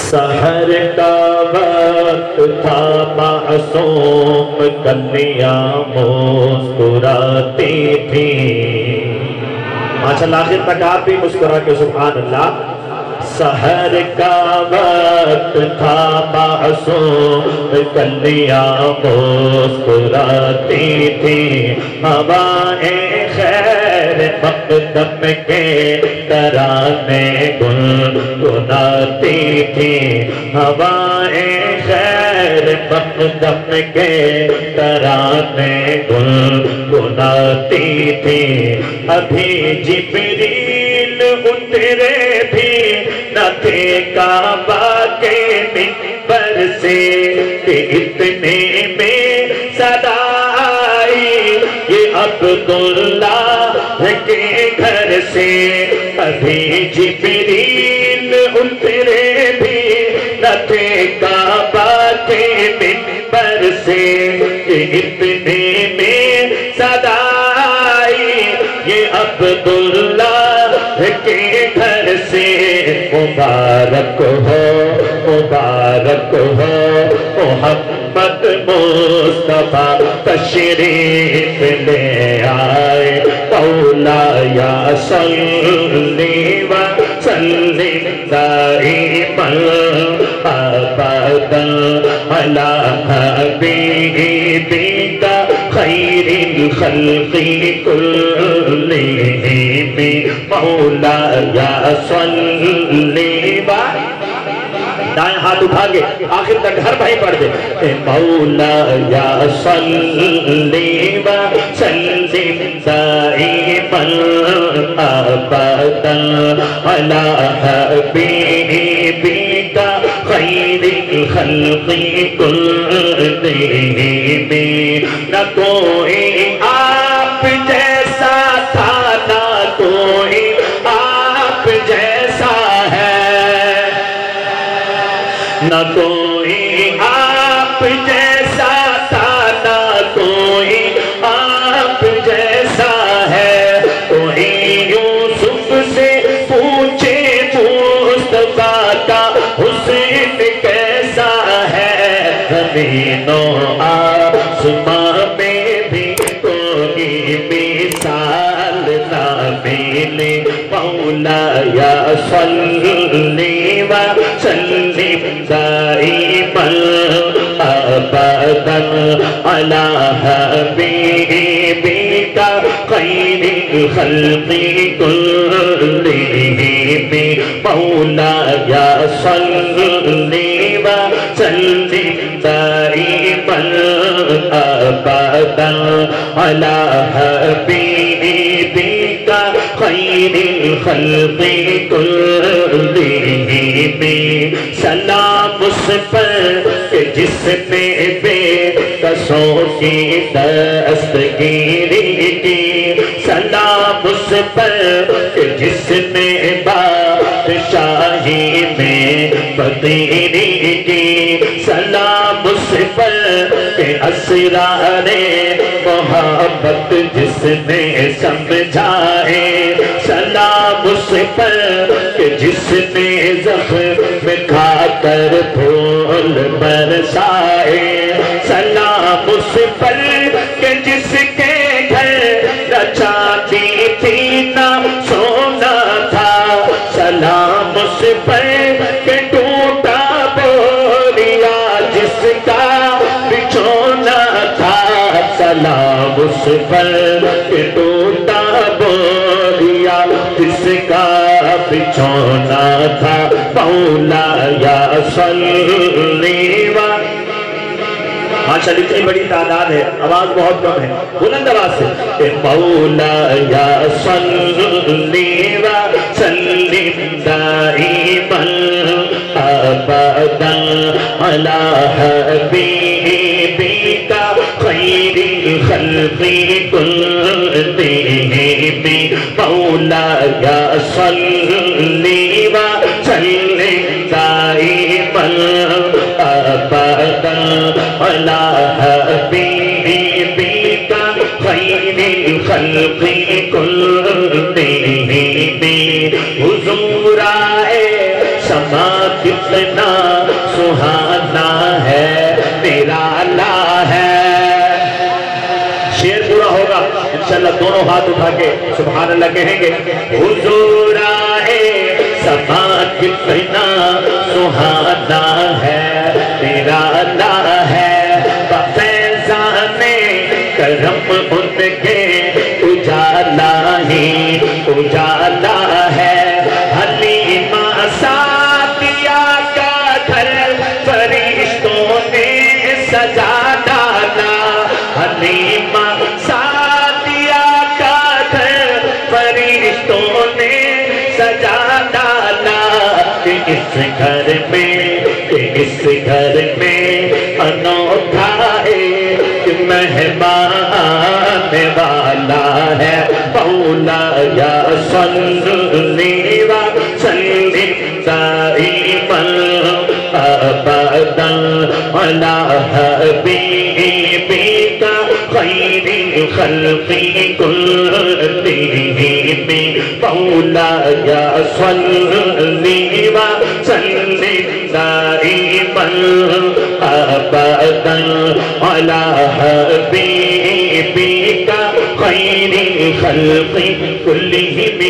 سحر کا وقت تھا معصوم کلیاں مسکراتی تھیں ماشاءاللہ آخر تک آپ بھی مسکرا کے سبحان اللہ سحر کا وقت تھا معصوم کلیاں مسکراتی تھیں ہوائیں خیر مقدم کے ترانے گنگناتی تھیں ہوائیں خیر مقدم کے ترانے گنگناتی تھیں ابھی جبریل اترے بھی نہ تھے کعبہ کے منبر سے کہ اتنے میں صدا آئی یہ عبداللہ کے گھر سے ابھی جبریل اترے بھی نہ تھے کعبہ کے منبر سے کہ اتنے میں صدا آئی یہ عبداللہ کے گھر سے مبارک ہو محمد مصطفیٰ تشریف لے آئے مولایا صلی وسلم دائما ابدا علی حبیبک خیر الخلق کلہم مولایا صلی دائیں ہاتھ اٹھا کے آخر تک ہر بھائی پڑھ دے مولایا صلی وسلم دائما ابدا علی حبیبک خیر الخلق کلہم نہ کوئی آپ جیسا تھا نہ کوئی آپ جیسا ہے نہ کوئی آپ جیسا تھا نہ کوئی آپ جیسا ہے کوئی یوسف سے پوچھے مصطفیٰ کا حسین کیسا ہے زمین و آسمان میں بھی کوئی مثال نہ ملے مولایا صلی وسلم دائما ابدا علی حبیبک خیر الخلق کلہم مولایا صلی وسلم دائما ابدا علی حبیبک خیر الخلق کلہم سلام اس پر کہ جس نے بے کسوں کی دستگیری کی سلام اس پر کہ جس نے بادشاہی میں فقیری کی سلام اس پر کہ اسرار محبت جس نے سمجھائے سلام اس پر کہ جس نے زخم کھا کر پھول برسائے سلام اس پر کہ جس کے گھر نہ چاندی تھی نہ سونا تھا سلام اس پر کہ ٹوٹا بوریا جس کا بچھونا تھا سلام اس پر کہ ٹوٹا بوریا جس کا بچھونا تھا مولایا صلی ماشاءاللہ اتنی بڑی تعداد ہے آواز بہت کم ہے بلند آواز سے مولایا صلی وسلم دائما ابدا علی حبیبک خیر الخلق کلہم مولایا صلی وسلم دائما ابدا علی حبیبک خیر الخلق کلہم حضور آئے سما کتنا سہانا ہے میرا اللہ ہے۔ شعر پورا ہوگا انشاءاللہ، دونوں ہاتھ اٹھا کے سبحان اللہ کہیں گے۔ حضور آئے سما کتنا سہانا ہے میرا اللہ ہے، بفیضان کرم ان کے اجالا ہی اجالا ہے۔ حلیمہ سعدیہ کا گھر فرشتوں نے سجا ڈالا، حلیمہ سعدیہ کا گھر فرشتوں نے سجا ڈالا، کہ اس گھر میں انوکھا ایک مہمان والا ہے۔ مولایا صلی وسلم دائما ابدا علی حبیبک خیر الخلق کلہم، مولایا صلی وسلم دائما ابدا علی حبیبک خیر الخلق کلہم۔